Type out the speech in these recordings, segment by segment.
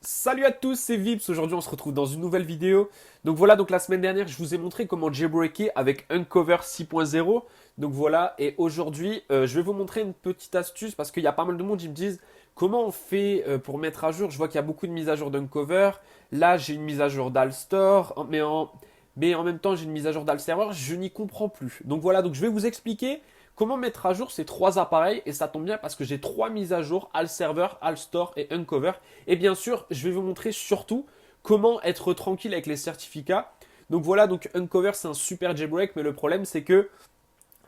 Salut à tous, c'est Vips. Aujourd'hui, on se retrouve dans une nouvelle vidéo. Donc voilà, donc la semaine dernière, je vous ai montré comment jailbreaker avec Uncover 6.0. Donc voilà, et aujourd'hui, je vais vous montrer une petite astuce parce qu'il y a pas mal de monde qui me disent comment on fait pour mettre à jour. Je vois qu'il y a beaucoup de mises à jour d'Uncover. Là, j'ai une mise à jour d'Alstore, mais en même temps, j'ai une mise à jour d'Alserver. Je n'y comprends plus. Donc voilà, donc je vais vous expliquer comment mettre à jour ces trois appareils. Et ça tombe bien parce que j'ai trois mises à jour, Alserver, Alstore et Uncover. Et bien sûr, je vais vous montrer surtout comment être tranquille avec les certificats. Donc voilà, donc Uncover c'est un super jailbreak, mais le problème c'est que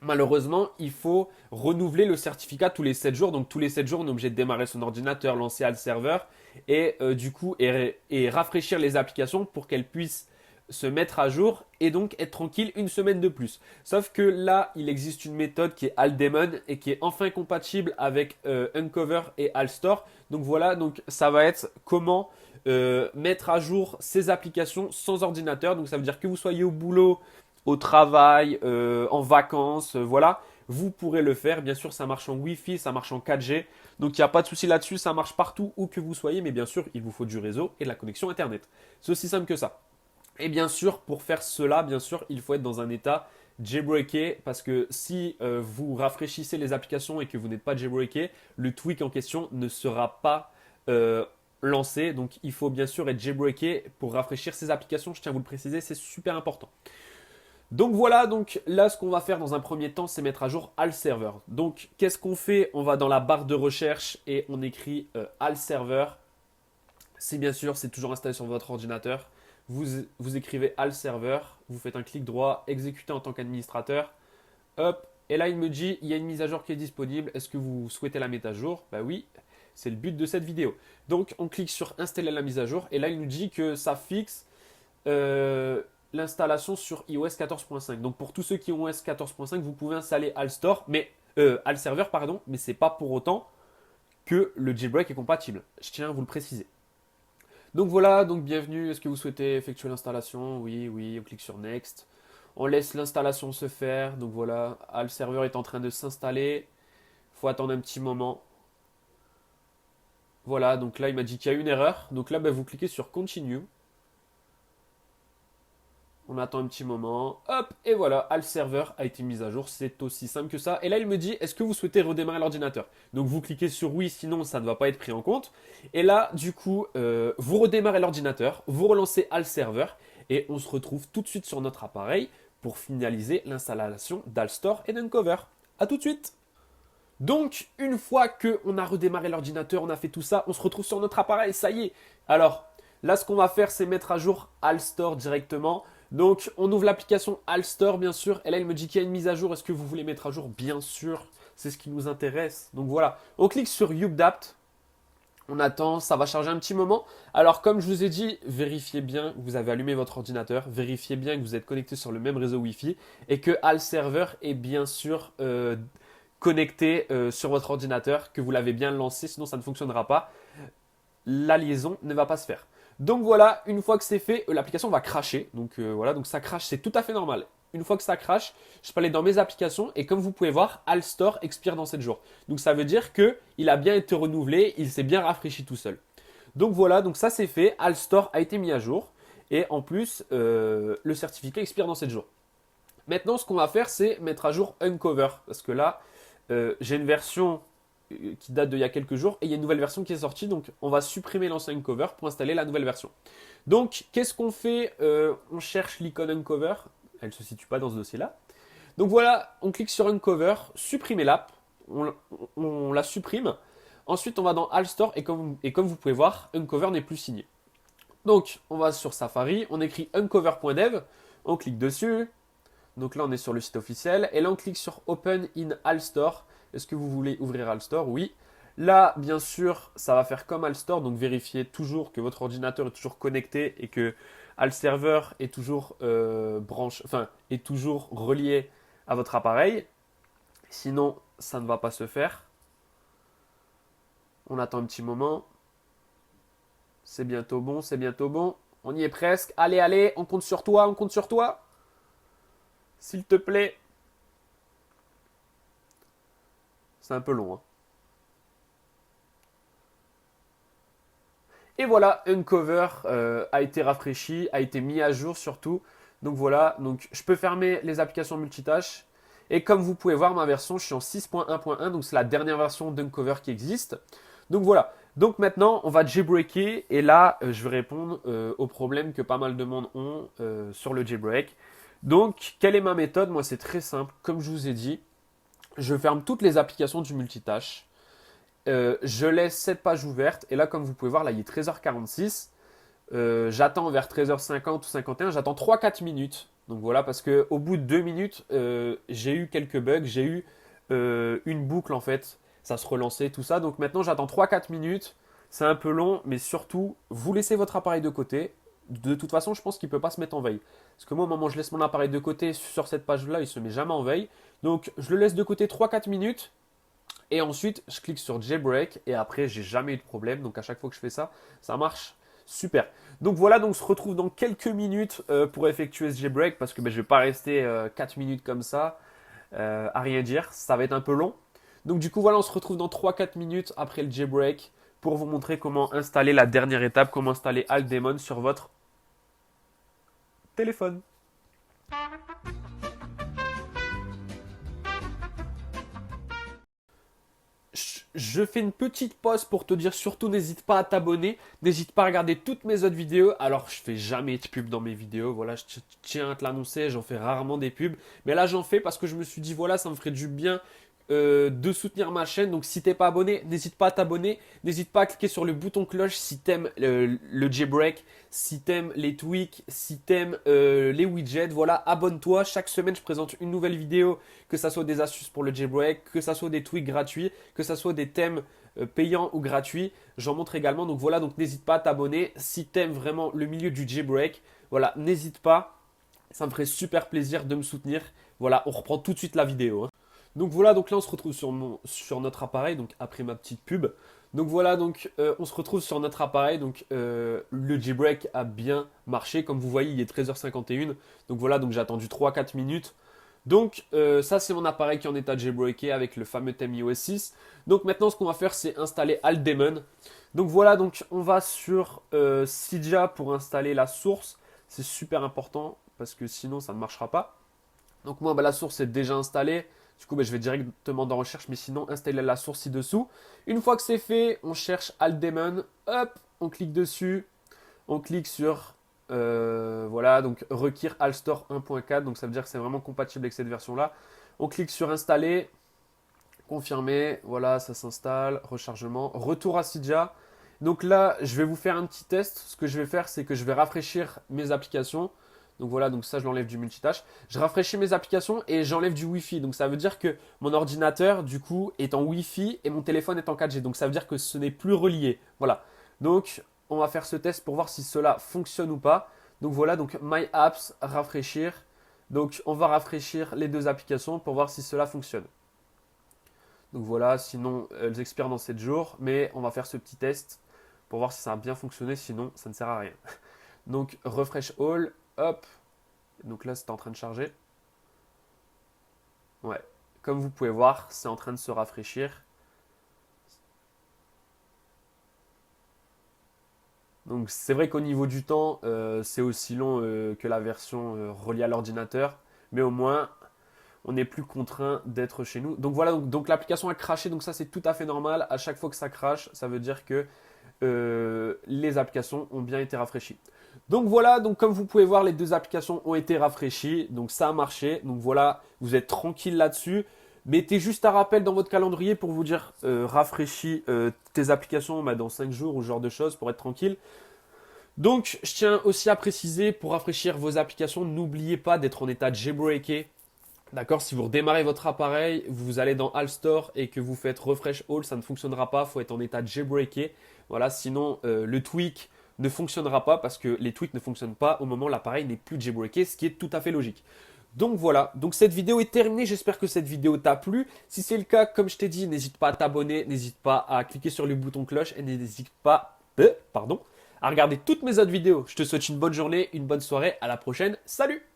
malheureusement, il faut renouveler le certificat tous les 7 jours. Donc tous les 7 jours, on est obligé de démarrer son ordinateur, lancer Alt Server et et rafraîchir les applications pour qu'elles puissent se mettre à jour et donc être tranquille une semaine de plus. Sauf que là, il existe une méthode qui est Altdaemon et qui est enfin compatible avec Uncover et Alstore. Donc voilà, donc ça va être comment mettre à jour ces applications sans ordinateur. Donc ça veut dire que vous soyez au boulot, au travail, en vacances, voilà, vous pourrez le faire. Bien sûr, ça marche en Wi-Fi, ça marche en 4G. Donc il n'y a pas de souci là-dessus, ça marche partout où que vous soyez, mais bien sûr, il vous faut du réseau et de la connexion Internet. C'est aussi simple que ça. Et bien sûr, pour faire cela, bien sûr, il faut être dans un état jailbreaké parce que si vous rafraîchissez les applications et que vous n'êtes pas jailbreaké, le tweak en question ne sera pas lancé. Donc il faut bien sûr être jailbreaké pour rafraîchir ces applications. Je tiens à vous le préciser, c'est super important. Donc voilà, donc là ce qu'on va faire dans un premier temps, c'est mettre à jour Alt Server. Donc qu'est-ce qu'on fait? On va dans la barre de recherche et on écrit Alt Server. Si bien sûr c'est toujours installé sur votre ordinateur, vous écrivez Alt Server, vous faites un clic droit, exécuter en tant qu'administrateur. Hop, et là il me dit il y a une mise à jour qui est disponible. Est-ce que vous souhaitez la mettre à jour? Bah oui, c'est le but de cette vidéo. Donc on clique sur installer la mise à jour et là il nous dit que ça fixe euh, l'installation sur iOS 14.5. Donc pour tous ceux qui ont iOS 14.5, vous pouvez installer Alstore, mais Alt Server, pardon, mais c'est pas pour autant que le jailbreak est compatible. Je tiens à vous le préciser. Donc voilà, donc bienvenue. Est-ce que vous souhaitez effectuer l'installation? Oui, oui. On clique sur Next. On laisse l'installation se faire. Donc voilà, Alt Server est en train de s'installer. Il faut attendre un petit moment. Voilà, donc là il m'a dit qu'il y a une erreur. Donc là, bah, vous cliquez sur Continue. On attend un petit moment, hop, et voilà, Alt Server a été mis à jour. C'est aussi simple que ça. Et là, il me dit, est-ce que vous souhaitez redémarrer l'ordinateur? Donc, vous cliquez sur oui, sinon ça ne va pas être pris en compte. Et là, du coup, vous redémarrez l'ordinateur, vous relancez Alt Server, et on se retrouve tout de suite sur notre appareil pour finaliser l'installation d'Alstore et d'Uncover. A tout de suite. Donc, une fois qu'on a redémarré l'ordinateur, on a fait tout ça, on se retrouve sur notre appareil, ça y est. Alors, là, ce qu'on va faire, c'est mettre à jour Alstore directement. Donc, on ouvre l'application Alstore, bien sûr. Et là, il me dit qu'il y a une mise à jour. Est-ce que vous voulez mettre à jour? Bien sûr, c'est ce qui nous intéresse. Donc voilà, on clique sur Update. On attend, ça va charger un petit moment. Alors, comme je vous ai dit, vérifiez bien que vous avez allumé votre ordinateur, vérifiez bien que vous êtes connecté sur le même réseau Wi-Fi et que Alt Server est bien sûr connecté sur votre ordinateur, que vous l'avez bien lancé, sinon ça ne fonctionnera pas. La liaison ne va pas se faire. Donc voilà, une fois que c'est fait, l'application va cracher. Donc voilà, donc ça crache, c'est tout à fait normal. Une fois que ça crache, je peux aller dans mes applications et comme vous pouvez voir, Alstore expire dans 7 jours. Donc ça veut dire qu'il a bien été renouvelé, il s'est bien rafraîchi tout seul. Donc voilà, donc ça c'est fait, Alstore a été mis à jour et en plus le certificat expire dans 7 jours. Maintenant, ce qu'on va faire, c'est mettre à jour Uncover parce que là, j'ai une version qui date d'il y a quelques jours et il y a une nouvelle version qui est sortie. Donc, on va supprimer l'ancien Uncover pour installer la nouvelle version. Donc, qu'est-ce qu'on fait? On cherche l'icône Uncover. Elle ne se situe pas dans ce dossier-là. Donc voilà, on clique sur Uncover, supprimer l'app. On la supprime. Ensuite, on va dans Alstore et comme vous pouvez voir, Uncover n'est plus signé. Donc, on va sur Safari, on écrit uncover.dev, on clique dessus. Donc là, on est sur le site officiel. Et là, on clique sur Open in Alstore. Est-ce que vous voulez ouvrir Alstore? Oui. Là, bien sûr, ça va faire comme Alstore. Donc, vérifiez toujours que votre ordinateur est toujours connecté et que Altserver est toujours est toujours relié à votre appareil. Sinon, ça ne va pas se faire. On attend un petit moment. C'est bientôt bon, c'est bientôt bon. On y est presque. Allez, allez, on compte sur toi, on compte sur toi. S'il te plaît. C'est un peu long, hein. Et voilà, Uncover a été rafraîchi, a été mis à jour surtout. Donc voilà, donc je peux fermer les applications multitâches. Et comme vous pouvez voir, ma version, je suis en 6.1.1, donc c'est la dernière version d'Uncover qui existe. Donc voilà, donc maintenant on va jailbreaker et là je vais répondre aux problèmes que pas mal de monde ont sur le jailbreak. Donc quelle est ma méthode? Moi c'est très simple, comme je vous ai dit, je ferme toutes les applications du multitâche. Je laisse cette page ouverte et là comme vous pouvez voir, là il est 13h46. J'attends vers 13h50 ou 51, j'attends 3-4 minutes. Donc voilà, parce qu'au bout de 2 minutes, j'ai eu quelques bugs, j'ai eu une boucle en fait, ça se relançait, tout ça. Donc maintenant, j'attends 3-4 minutes, c'est un peu long, mais surtout, vous laissez votre appareil de côté. De toute façon, je pense qu'il ne peut pas se mettre en veille. Parce que moi, au moment où je laisse mon appareil de côté sur cette page-là, il ne se met jamais en veille. Donc je le laisse de côté 3-4 minutes. Et ensuite, je clique sur Jailbreak et après, j'ai jamais eu de problème. Donc à chaque fois que je fais ça, ça marche super. Donc voilà, donc on se retrouve dans quelques minutes pour effectuer ce jailbreak parce que je ne vais pas rester 4 minutes comme ça à rien dire. Ça va être un peu long. Donc du coup, voilà, on se retrouve dans 3-4 minutes après le jailbreak pour vous montrer comment installer la dernière étape, comment installer Altdemon sur votre téléphone. Je fais une petite pause pour te dire surtout n'hésite pas à t'abonner, n'hésite pas à regarder toutes mes autres vidéos. Alors je fais jamais de pub dans mes vidéos, voilà, je tiens à te l'annoncer, j'en fais rarement des pubs. Mais là j'en fais parce que je me suis dit voilà, ça me ferait du bien de soutenir ma chaîne. Donc si t'es pas abonné, n'hésite pas à t'abonner, n'hésite pas à cliquer sur le bouton cloche si t'aimes le jailbreak, si t'aimes les tweaks, si t'aimes les widgets. Voilà, abonne-toi. Chaque semaine je présente une nouvelle vidéo, que ça soit des astuces pour le jailbreak, que ça soit des tweaks gratuits, que ça soit des thèmes payants ou gratuits. J'en montre également. Donc voilà, donc n'hésite pas à t'abonner. Si t'aimes vraiment le milieu du jailbreak, voilà, n'hésite pas. Ça me ferait super plaisir de me soutenir. Voilà, on reprend tout de suite la vidéo, hein. Donc voilà, donc là on se retrouve sur notre appareil, donc après ma petite pub. Donc voilà, donc on se retrouve sur notre appareil, donc le jailbreak a bien marché. Comme vous voyez, il est 13h51. Donc voilà, donc j'ai attendu 3-4 minutes. Donc ça c'est mon appareil qui est en état de jailbreaké avec le fameux thème iOS 6. Donc maintenant ce qu'on va faire c'est installer Altdemon. Donc voilà, donc on va sur Cydia pour installer la source. C'est super important parce que sinon ça ne marchera pas. Donc moi la source est déjà installée. Du coup je vais directement dans recherche, mais sinon installer la source ci-dessous. Une fois que c'est fait, on cherche Altdemon. Hop, on clique dessus. On clique sur voilà, donc requiert Altstore 1.4, donc ça veut dire que c'est vraiment compatible avec cette version-là. On clique sur installer, confirmer, voilà, ça s'installe, rechargement, retour à Cydia. Donc là, je vais vous faire un petit test. Ce que je vais faire, c'est que je vais rafraîchir mes applications. Donc voilà, donc ça, je l'enlève du multitâche. Je rafraîchis mes applications et j'enlève du Wi-Fi. Donc ça veut dire que mon ordinateur, du coup, est en Wi-Fi et mon téléphone est en 4G. Donc ça veut dire que ce n'est plus relié. Voilà. Donc on va faire ce test pour voir si cela fonctionne ou pas. Donc voilà, donc My Apps, rafraîchir. Donc on va rafraîchir les deux applications pour voir si cela fonctionne. Donc voilà, sinon elles expirent dans 7 jours. Mais on va faire ce petit test pour voir si ça a bien fonctionné. Sinon, ça ne sert à rien. Donc refresh all. Hop, donc là c'est en train de charger. Ouais, comme vous pouvez voir, c'est en train de se rafraîchir. Donc c'est vrai qu'au niveau du temps, c'est aussi long que la version reliée à l'ordinateur, mais au moins on n'est plus contraint d'être chez nous. Donc voilà, donc l'application a craché, donc ça c'est tout à fait normal. À chaque fois que ça crache, ça veut dire que les applications ont bien été rafraîchies. Donc voilà, donc comme vous pouvez voir, les deux applications ont été rafraîchies, donc ça a marché. Donc voilà, vous êtes tranquille là-dessus. Mettez juste un rappel dans votre calendrier pour vous dire rafraîchis tes applications dans 5 jours ou ce genre de choses pour être tranquille. Donc je tiens aussi à préciser, pour rafraîchir vos applications, n'oubliez pas d'être en état jailbreaké. D'accord, si vous redémarrez votre appareil, vous allez dans Altstore et que vous faites refresh all, ça ne fonctionnera pas, il faut être en état jailbreaké. Voilà, sinon le tweak ne fonctionnera pas parce que les tweaks ne fonctionnent pas au moment où l'appareil n'est plus jailbreaké, ce qui est tout à fait logique. Donc voilà, donc cette vidéo est terminée, j'espère que cette vidéo t'a plu. Si c'est le cas, comme je t'ai dit, n'hésite pas à t'abonner, n'hésite pas à cliquer sur le bouton cloche et n'hésite pas, à regarder toutes mes autres vidéos. Je te souhaite une bonne journée, une bonne soirée, à la prochaine, salut!